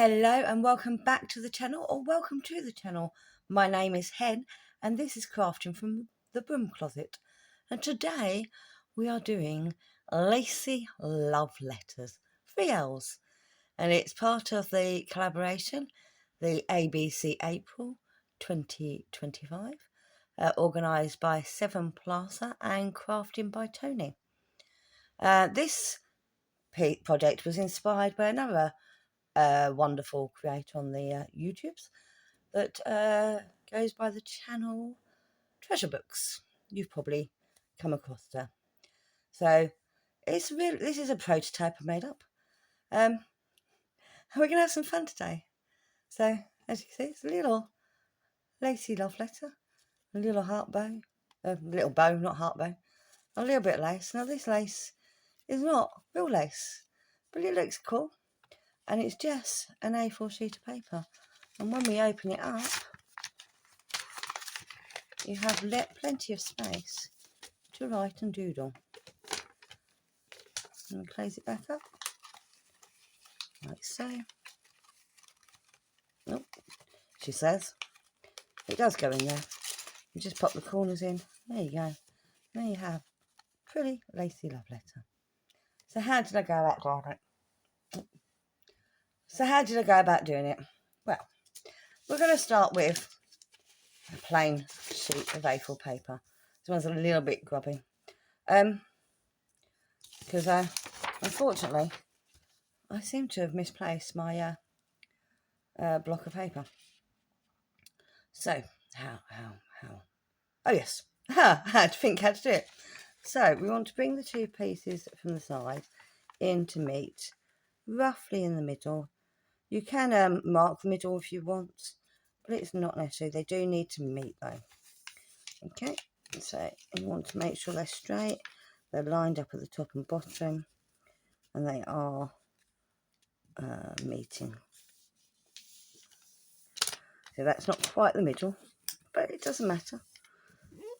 Hello and welcome back to the channel, or welcome to the channel. My name is Hen and this is Crafting from the Broom Closet, and today we are doing Lacey Love Letters, 3 L's, and it's part of the collaboration, the ABC April 2025, organised by Seven Plaza and Crafting by Tony. This project was inspired by another wonderful creator on the YouTubes that goes by the channel Treasure Books. You've probably come across her. So this is a prototype I made up. And we're going to have some fun today. So as you can see, it's a little Lacey love letter, a little heart bow, little bow, not heart bow, a little bit of lace. Now this lace is not real lace, but it looks cool. And it's just an A4 sheet of paper. And when we open it up, you have plenty of space to write and doodle. And we close it back up, like so. Oh, she says. It does go in there. You just pop the corners in. There you go. There you have pretty Lacey love letter. So how did I go about doing it? Well, we're going to start with a plain sheet of A4 paper. This one's a little bit grubby. Because unfortunately I seem to have misplaced my block of paper. So how? Oh yes, I had to think how to do it. So we want to bring the two pieces from the side in to meet roughly in the middle. You can mark the middle if you want, but it's not necessary. They do need to meet though. Okay, so you want to make sure they're straight, they're lined up at the top and bottom, and they are meeting. So that's not quite the middle, but it doesn't matter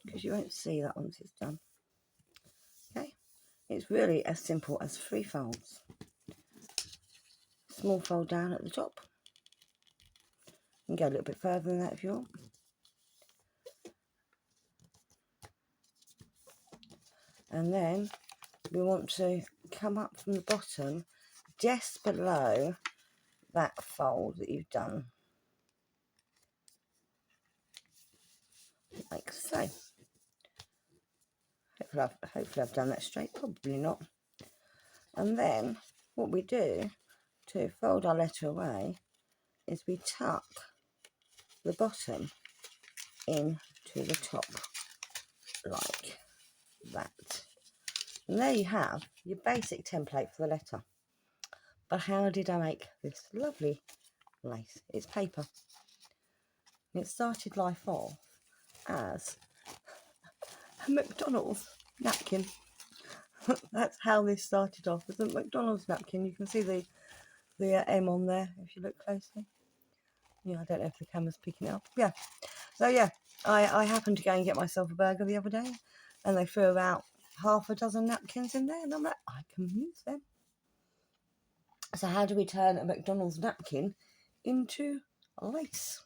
because you won't see that once it's done. Okay, it's really as simple as 3 folds. Small fold down at the top. You can go a little bit further than that if you want. And then we want to come up from the bottom just below that fold that you've done. Like so. Hopefully I've done that straight, probably not. And then what we do to fold our letter away is we tuck the bottom into the top like that. And there you have your basic template for the letter. But how did I make this lovely lace? It's paper. It started life off as a McDonald's napkin. That's how this started off, as a McDonald's napkin. You can see the M on there if you look closely. Yeah, I don't know if the camera's picking it up. Yeah. So yeah, I happened to go and get myself a burger the other day, and they threw about half a dozen napkins in there, and I'm like, I can use them. So how do we turn a McDonald's napkin into lace?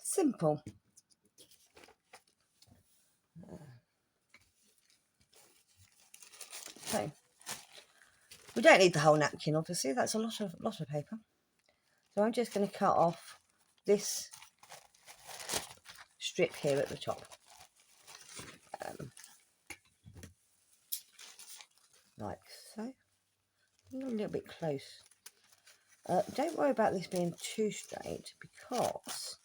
Simple. So we don't need the whole napkin, obviously. That's a lot of paper. So I'm just going to cut off this strip here at the top. Like so. A little bit close. Don't worry about this being too straight because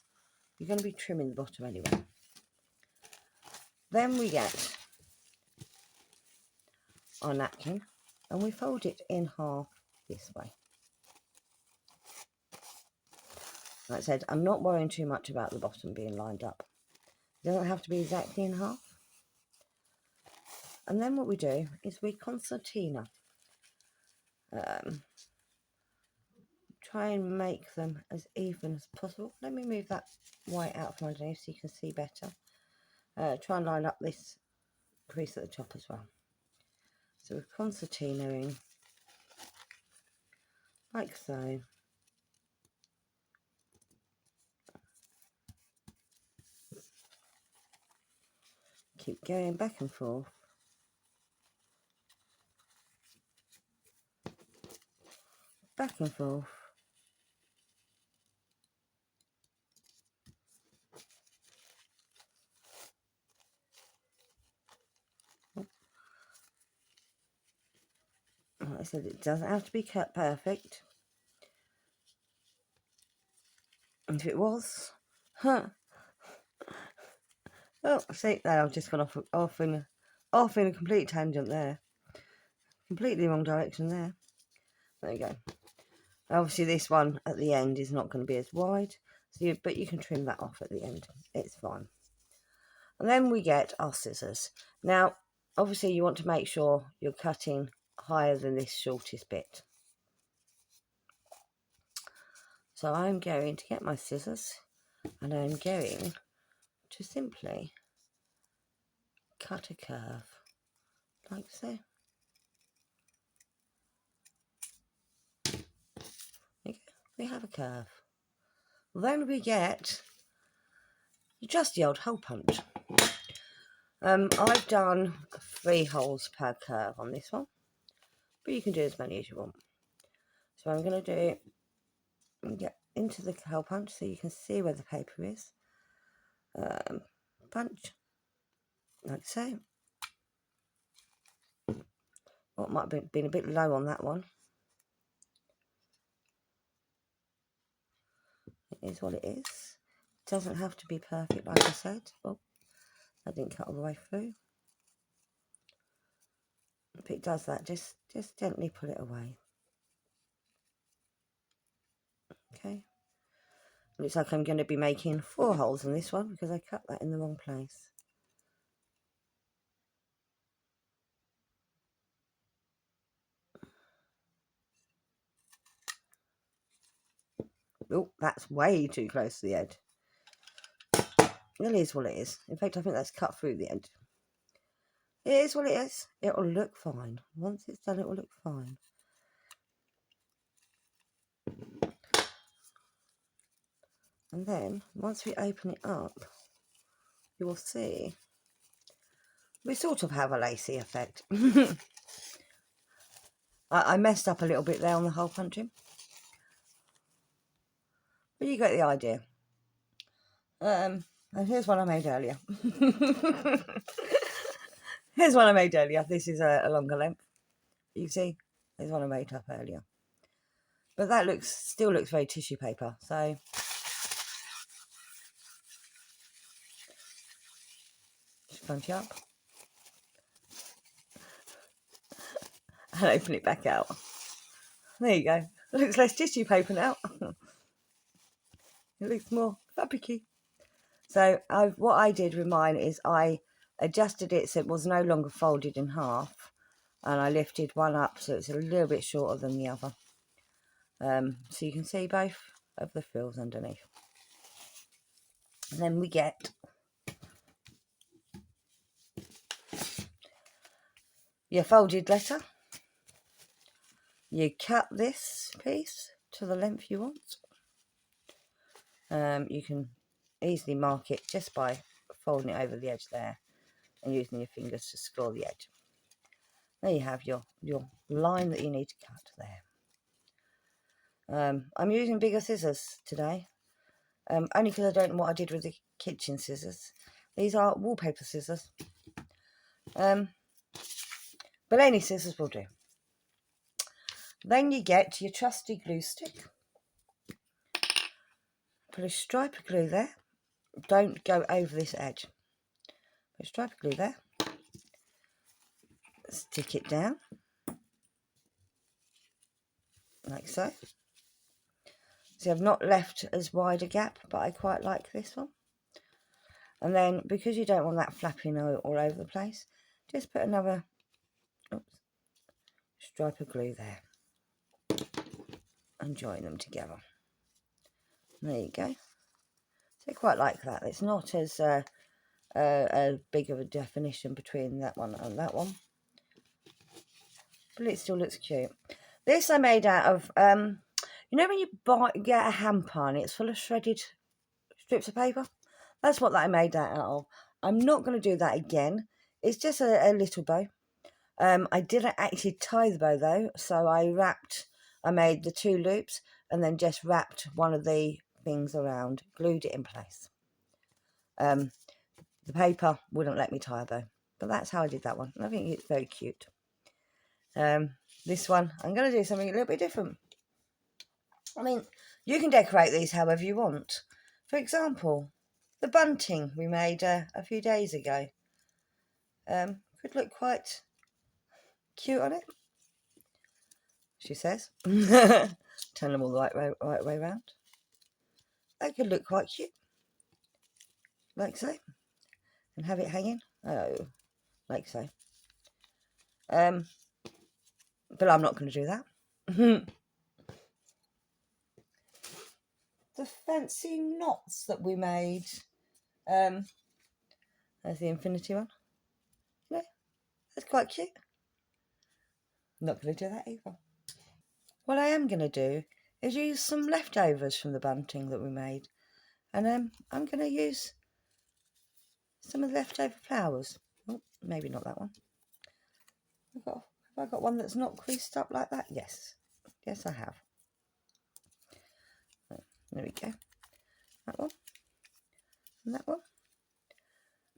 you're going to be trimming the bottom anyway. Then we get our napkin and we fold it in half this way. Like I said, I'm not worrying too much about the bottom being lined up. It doesn't have to be exactly in half. And then what we do is we concertina. Try and make them as even as possible. Let me move that white out from underneath so you can see better. Try and line up this crease at the top as well. So we're concertinaing like so. going back and forth. Back and forth. Like I said, it doesn't have to be cut perfect. If it was, huh? Oh, see, there I've just gone off in a complete tangent there. Completely wrong direction there. There you go. Obviously, this one at the end is not going to be as wide, so but you can trim that off at the end. It's fine. And then we get our scissors. Now, obviously, you want to make sure you're cutting higher than this shortest bit. So I'm going to get my scissors, and I'm going to simply cut a curve, like so. We have a curve. Then we get just the old hole punch. I've done 3 holes per curve on this one, but you can do as many as you want. So I'm going to get into the hole punch so you can see where the paper is. Punch, like so. Well, it might have been a bit low on that one. It is what it is. It doesn't have to be perfect, like I said. Oh, I didn't cut all the way through. If it does that, just gently put it away. Okay. Looks like I'm going to be making 4 holes in this one because I cut that in the wrong place. Oh, that's way too close to the edge. It is what it is. In fact, I think that's cut through the edge. It is what it is. It will look fine. Once it's done, it will look fine. And then, once we open it up, you will see we sort of have a Lacey effect. I messed up a little bit there on the hole punching, but you get the idea. And here's one I made earlier. Here's one I made earlier. This is a longer length. You see, there's one I made up earlier. But that still looks very tissue paper. So just punch it up and open it back out. There you go. It looks less tissue paper now. It looks more fabricy. So what I did with mine is I adjusted it so it was no longer folded in half, and I lifted one up so it's a little bit shorter than the other. So you can see both of the frills underneath. And then we get your folded letter. You cut this piece to the length you want. You can easily mark it just by folding it over the edge there and using your fingers to score the edge. There you have your line that you need to cut there. I'm using bigger scissors today, only because I don't know what I did with the kitchen scissors. These are wallpaper scissors, but any scissors will do. Then you get your trusty glue stick. Put a stripe of glue there. Don't go over this edge. Put a stripe of glue there. Stick it down, like so. See, I've not left as wide a gap, but I quite like this one. And then, because you don't want that flapping all over the place, just put another stripe of glue there and join them together. There you go. So I quite like that. It's not as big of a definition between that one and that one, but it still looks cute. This I made out of, you know when you get a hamper and it's full of shredded strips of paper? That's what that I made that out of. I'm not going to do that again It's just a little bow. I didn't actually tie the bow though, so I made the 2 loops and then just wrapped one of the things around, glued it in place. The paper wouldn't let me tie a bow, but that's how I did that one. I think it's very cute. This one, I'm going to do something a little bit different. I mean, you can decorate these however you want. For example, the bunting we made a few days ago. Could look quite cute on it, she says. Turn them all the right way around. That could look quite cute, like so, and have it hanging. Oh, like so. But I'm not going to do that. The fancy knots that we made. There's the infinity one. Yeah, that's quite cute. I'm not going to do that either. What I am going to do is use some leftovers from the bunting that we made, and I'm going to use some of the leftover flowers. Oh, maybe not that one. Have I got one that's not creased up like that? Yes. Yes, I have. There we go. That one. And that one.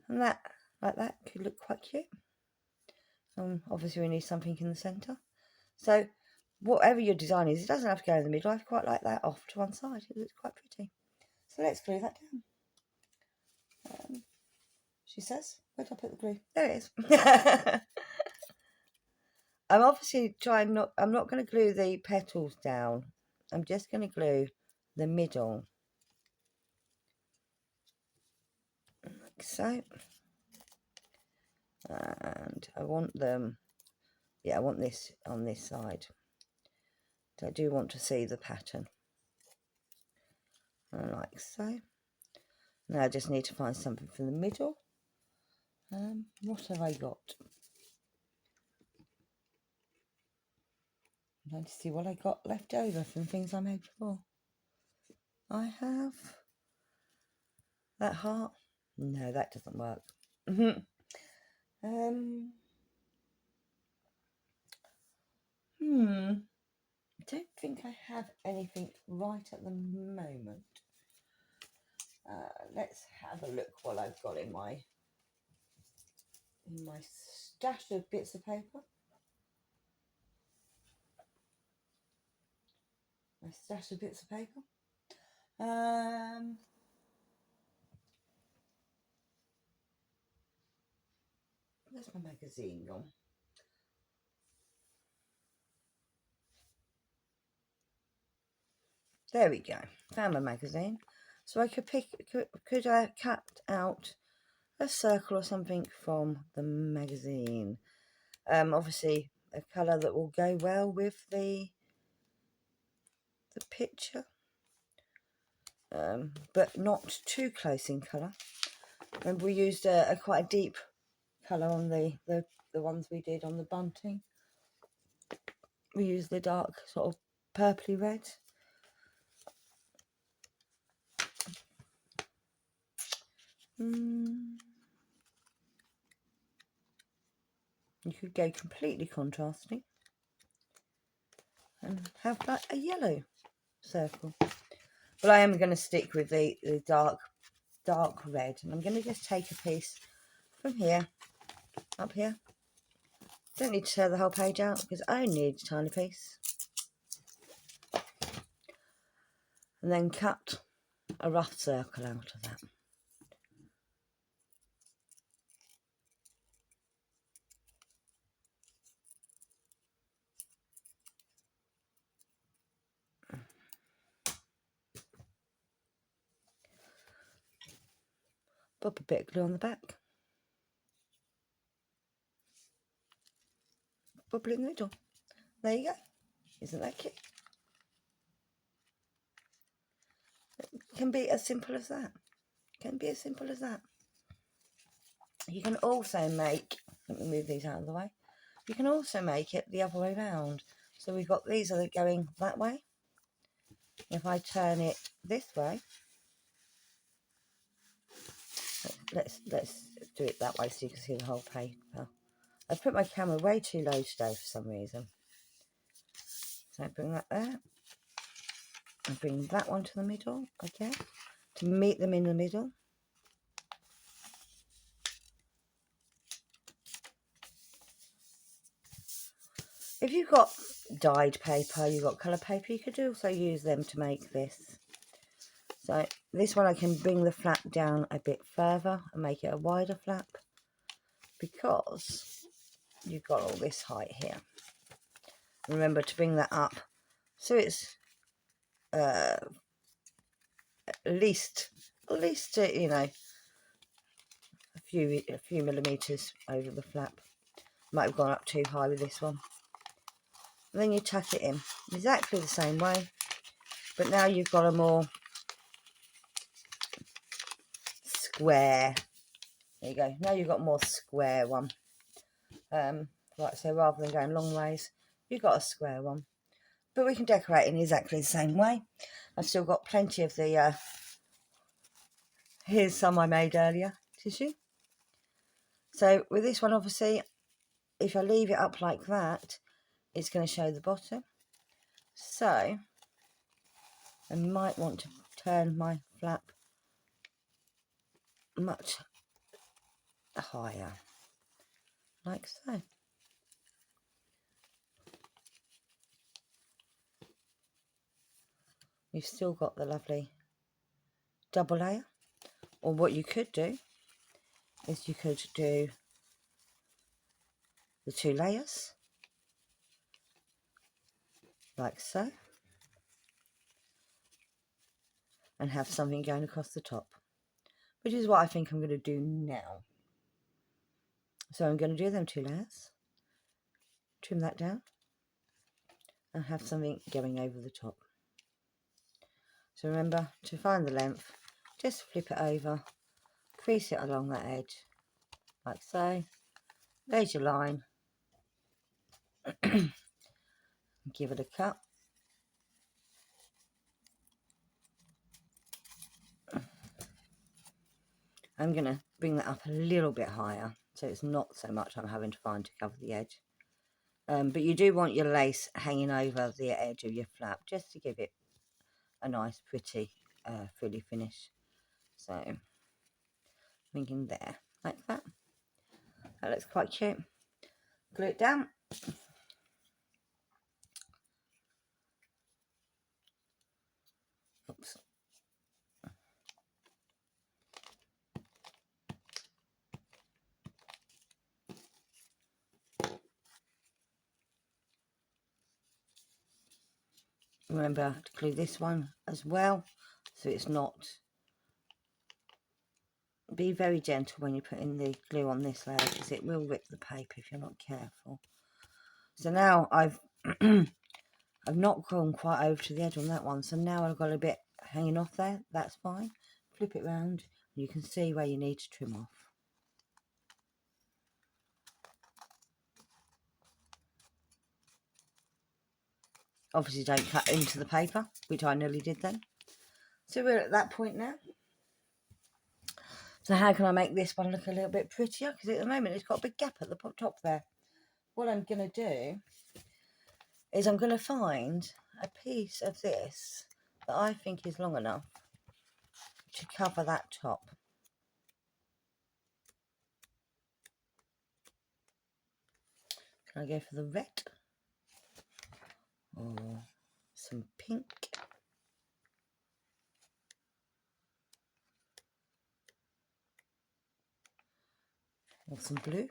And that, like that, could look quite cute. Obviously we need something in the centre. So whatever your design is, it doesn't have to go in the middle. I quite like that off to one side. It looks quite pretty. So let's glue that down. She says, where did I put the glue? There it is. I'm obviously I'm not going to glue the petals down. I'm just going to glue the middle. Like so. And I want them, yeah, I want this on this side. So I do want to see the pattern. Like so. Now I just need to find something for the middle. What have I got? I'm going to see what I got left over from things I made before. I have that heart. No, that doesn't work. I don't think I have anything right at the moment. Let's have a look what I've got in my stash of bits of paper. My stash of bits of paper. Where's my magazine gone? There we go. Found my magazine. So I could cut out a circle or something from the magazine. Obviously a colour that will go well with the picture, but not too close in colour. Remember we used a quite a deep colour on the ones we did on the bunting. We used the dark sort of purpley red. You could go completely contrasting and have like a yellow circle. But I am going to stick with the dark red, and I'm going to just take a piece from here, up here. Don't need to tear the whole page out because I need a tiny piece. And then cut a rough circle out of that. Pop a bit of glue on the back. Pop it in the middle. There you go. Isn't that cute? It can be as simple as that. It can be as simple as that. You can also make, let me move these out of the way. You can also make it the other way round. So we've got these are going that way. If I turn it this way, let's do it that way so you can see the whole paper. I put my camera way too low today for some reason. So bring that there. And bring that one to the middle, okay? To meet them in the middle. If you've got dyed paper, you've got colour paper, you could also use them to make this. So this one I can bring the flap down a bit further and make it a wider flap because you've got all this height here. Remember to bring that up so it's at least you know, a few millimeters over the flap. Might have gone up too high with this one. And then you tuck it in exactly the same way, but now you've got a more square. There you go. Now you've got a more square one. Like so, rather than going long ways, you've got a square one. But we can decorate in exactly the same way. I've still got plenty of the. Here's some I made earlier. Tissue. So with this one, obviously, if I leave it up like that, it's going to show the bottom. So I might want to turn my flap much higher, like so. You've still got the lovely double layer. Or what you could do is you could do the 2 layers, like so, and have something going across the top, which is what I think I'm going to do now. So I'm going to do them 2 layers, trim that down, and have something going over the top. So remember to find the length, just flip it over, crease it along that edge, like so. There's your line. Give it a cut. I'm going to bring that up a little bit higher, so it's not so much I'm having to find to cover the edge. But you do want your lace hanging over the edge of your flap, just to give it a nice, pretty, frilly finish. So, thinking there, like that. That looks quite cute. Glue it down. Oops. Remember to glue this one as well, so it's not. Be very gentle when you put in the glue on this layer, because it will rip the paper if you're not careful. So now I've I've not gone quite over to the edge on that one, so now I've got a bit hanging off there. That's fine. Flip it round, and you can see where you need to trim off. Obviously don't cut into the paper, which I nearly did then. So we're at that point now. So how can I make this one look a little bit prettier? Because at the moment it's got a big gap at the top there. What I'm going to do is I'm going to find a piece of this that I think is long enough to cover that top. Can I go for the red? Or some pink? Or some blue?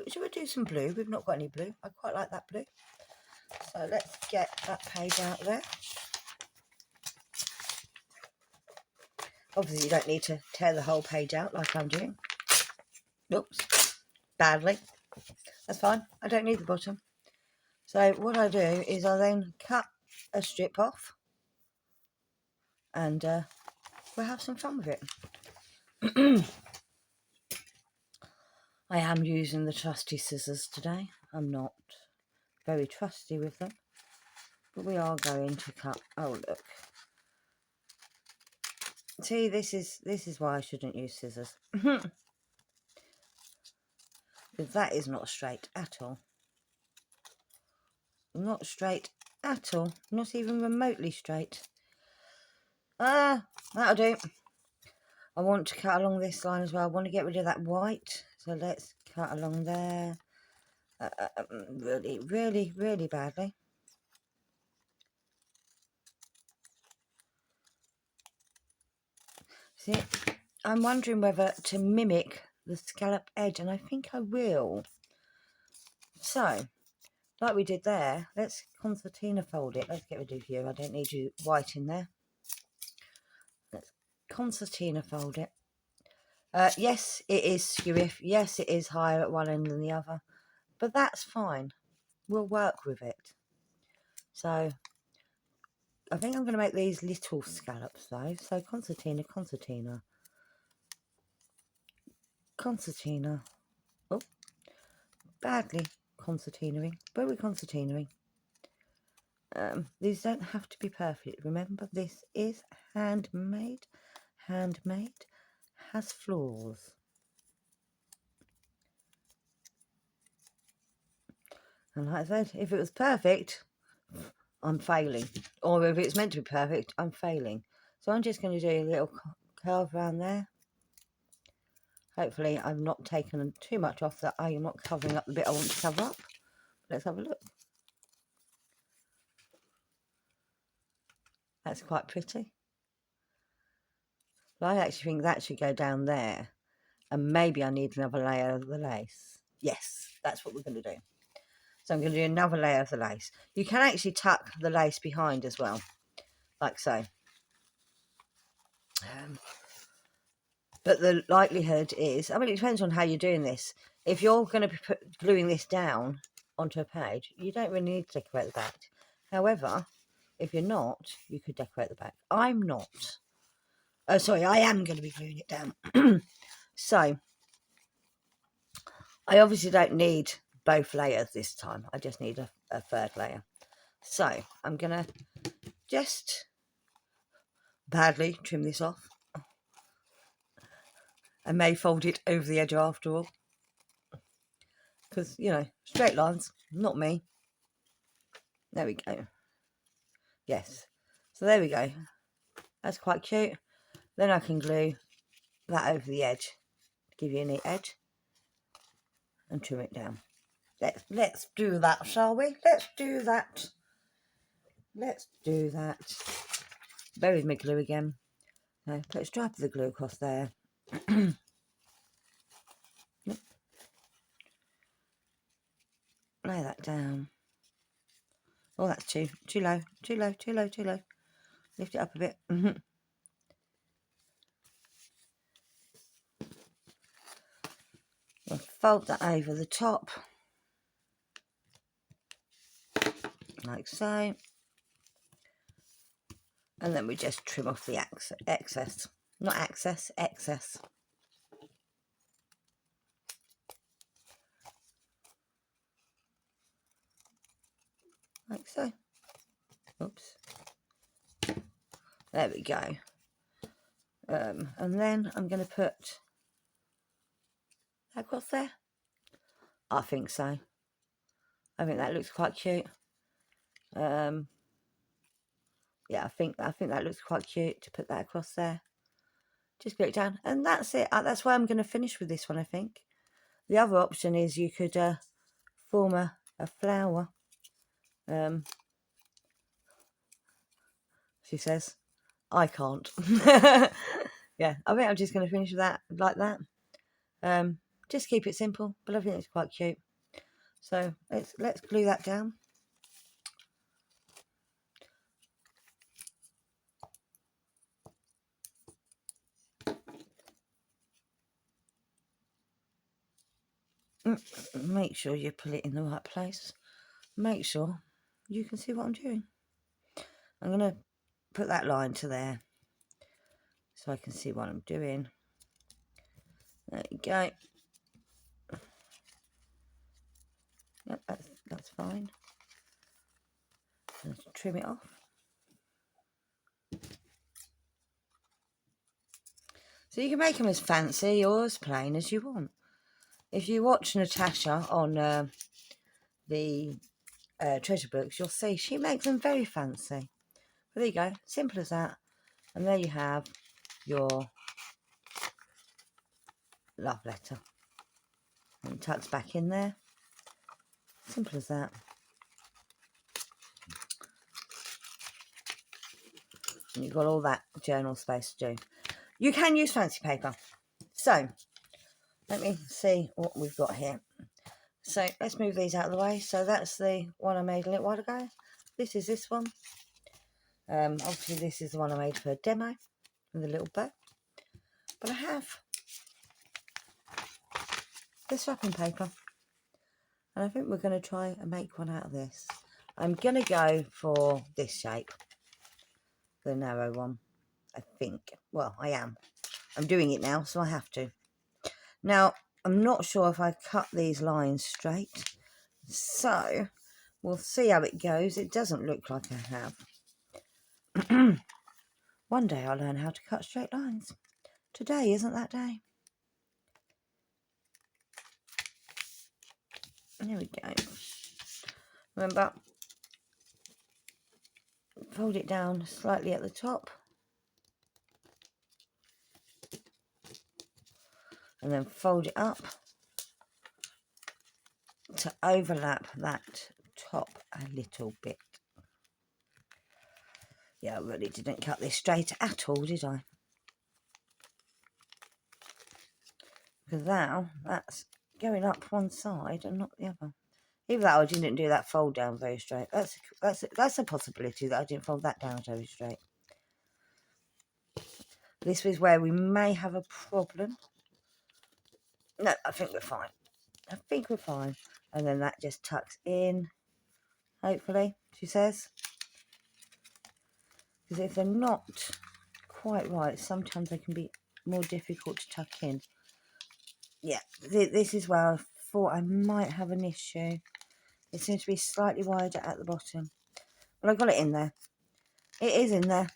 Should we do some blue? We've not got any blue. I quite like that blue. So let's get that page out there. Obviously you don't need to tear the whole page out like I'm doing. Oops, badly. That's fine. I don't need the bottom. So what I do is I then cut a strip off, and we'll have some fun with it. I am using the trusty scissors today. I'm not very trusty with them, but we are going to cut. Oh look, see, this is why I shouldn't use scissors. Because that is not straight at all. Not straight at all. Not even remotely straight. That'll do. I want to cut along this line as well. I want to get rid of that white. So let's cut along there. Really, really, really badly. See, I'm wondering whether to mimic the scallop edge, and I think I will. So, like we did there, let's concertina fold it. Let's get rid of you. I don't need you white in there. Let's concertina fold it. Yes, it is skewy. Yes, it is higher at one end than the other. But that's fine. We'll work with it. So, I think I'm going to make these little scallops though. So, concertina, concertina. Concertina. Oh, badly concertinaing. But we're concertinaing. These don't have to be perfect. Remember, this is handmade. Handmade has flaws. And like I said, if it was perfect, I'm failing. Or if it's meant to be perfect, I'm failing. So I'm just going to do a little curve around there. Hopefully I've not taken too much off, that I am not covering up the bit I want to cover up. Let's have a look. That's quite pretty. But I actually think that should go down there. And maybe I need another layer of the lace. Yes, that's what we're going to do. So I'm going to do another layer of the lace. You can actually tuck the lace behind as well, like so. But the likelihood is, I mean, it depends on how you're doing this. If you're going to be gluing this down onto a page, you don't really need to decorate the back. However, if you're not, you could decorate the back. I'm not. Oh, sorry, I am going to be gluing it down. So, I obviously don't need both layers this time. I just need a third layer. So, I'm going to just badly trim this off. I may fold it over the edge after all. Because, you know, straight lines, not me. There we go. Yes. So there we go. That's quite cute. Then I can glue that over the edge. Give you a neat edge. And trim it down. Let's do that, shall we? Let's do that. Let's do that. Bear with me, glue again. Now, put a stripe of the glue across there. Lay that down. Oh, that's too low. Too low, too low, too low. Lift it up a bit. We'll fold that over the top. Like so. And then we just trim off the excess. Not excess, excess. Like so. Oops. There we go. And then I'm going to put that across there. I think so. I think that looks quite cute. Yeah, I think that looks quite cute to put that across there. Just glue it down, and that's it. That's why I'm going to finish with this one. I think the other option is you could form a flower. She says, I can't. Yeah, I think I'm just going to finish with that like that. Just keep it simple, but I think it's quite cute. So let's glue that down. Make sure you put it in the right place. Make sure you can see what I'm doing. I'm going to put that line to there so I can see what I'm doing. There you go. Yep, that's fine. Let's trim it off. So you can make them as fancy or as plain as you want. if you watch Natasha on the treasure books, you'll see she makes them very fancy. But there you go, simple as that. And there you have your love letter. And it tucks back in there. Simple as that. And you've got all that journal space to do. You can use fancy paper. So, let me see what we've got here. So, let's move these out of the way. So, that's the one I made a little while ago. This is this one. Obviously, this is the one I made for a demo with a little bow. But I have this wrapping paper. And I think we're going to try and make one out of this. I'm going to go for this shape. The narrow one, I think. Well, I am. I'm doing it now, so I have to. Now, I'm not sure if I cut these lines straight. So, we'll see how it goes. It doesn't look like I have. One day I'll learn how to cut straight lines. Today isn't that day. There we go. Remember, fold it down slightly at the top. And then fold it up to overlap that top a little bit. Yeah, I really didn't cut this straight at all, did I? Because now that's going up one side and not the other. Either that or I didn't do that fold down very straight. That's a possibility that I didn't fold that down very straight. This is where we may have a problem. No, I think we're fine. I think we're fine. And then that just tucks in, hopefully, she says. Because if they're not quite right, sometimes they can be more difficult to tuck in. Yeah, this is where I thought I might have an issue. It seems to be slightly wider at the bottom. But I got it in there. It is in there.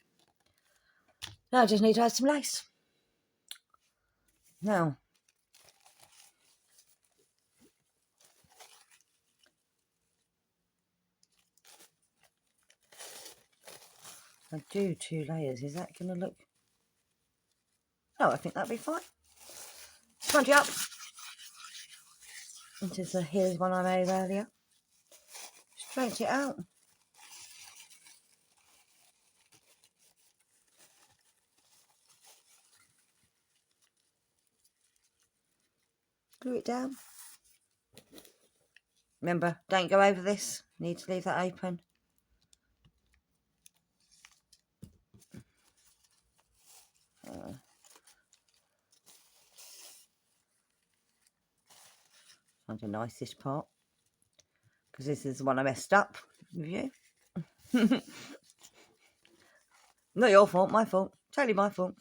Now I just need to add some lace. Now, I do 2 layers. Is that going to look... No, I think that'd be fine. Scrunch it up. Here's one I made earlier. Stretch it out. Glue it down. Remember, don't go over this. Need to leave that open. Find the nicest part. Because this is the one I messed up with you. Not your fault, my fault. Totally my fault.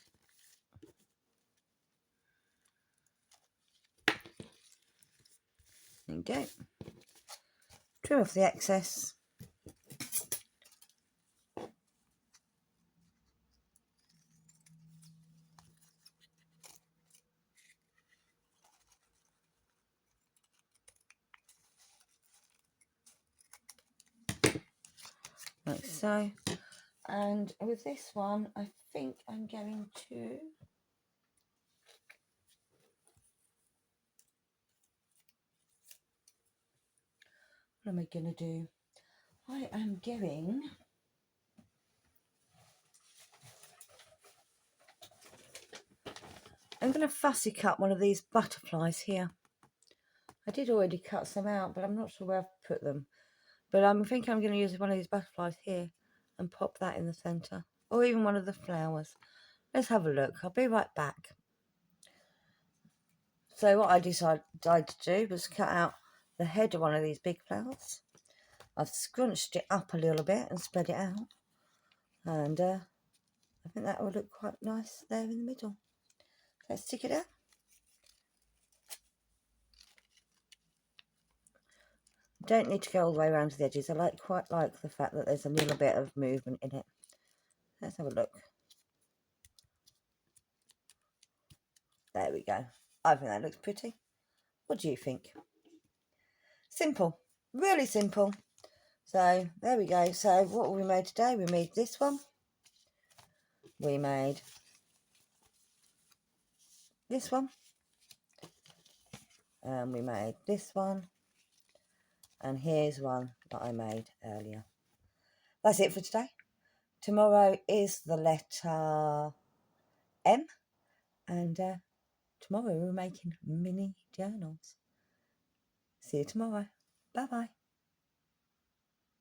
There you go. Trim off the excess. Like so. And with this one, I think I'm going to... What am I going to do? I am going... I'm going to fussy cut one of these butterflies here. I did already cut some out, but I'm not sure where I've put them. But I think I'm going to use one of these butterflies here and pop that in the centre. Or even one of the flowers. Let's have a look. I'll be right back. So what I decided to do was cut out the head of one of these big flowers. I've scrunched it up a little bit and spread it out. And I think that will look quite nice there in the middle. Let's stick it out. Don't need to go all the way around to the edges. I quite like the fact that there's a little bit of movement in it. Let's have a look. There we go. I think that looks pretty. What do you think? Simple, really simple. So there we go. So what we made today? We made this one. We made this one. And we made this one. And here's one that I made earlier. That's it for today. Tomorrow is the letter M. And tomorrow we're making mini journals. See you tomorrow. Bye-bye.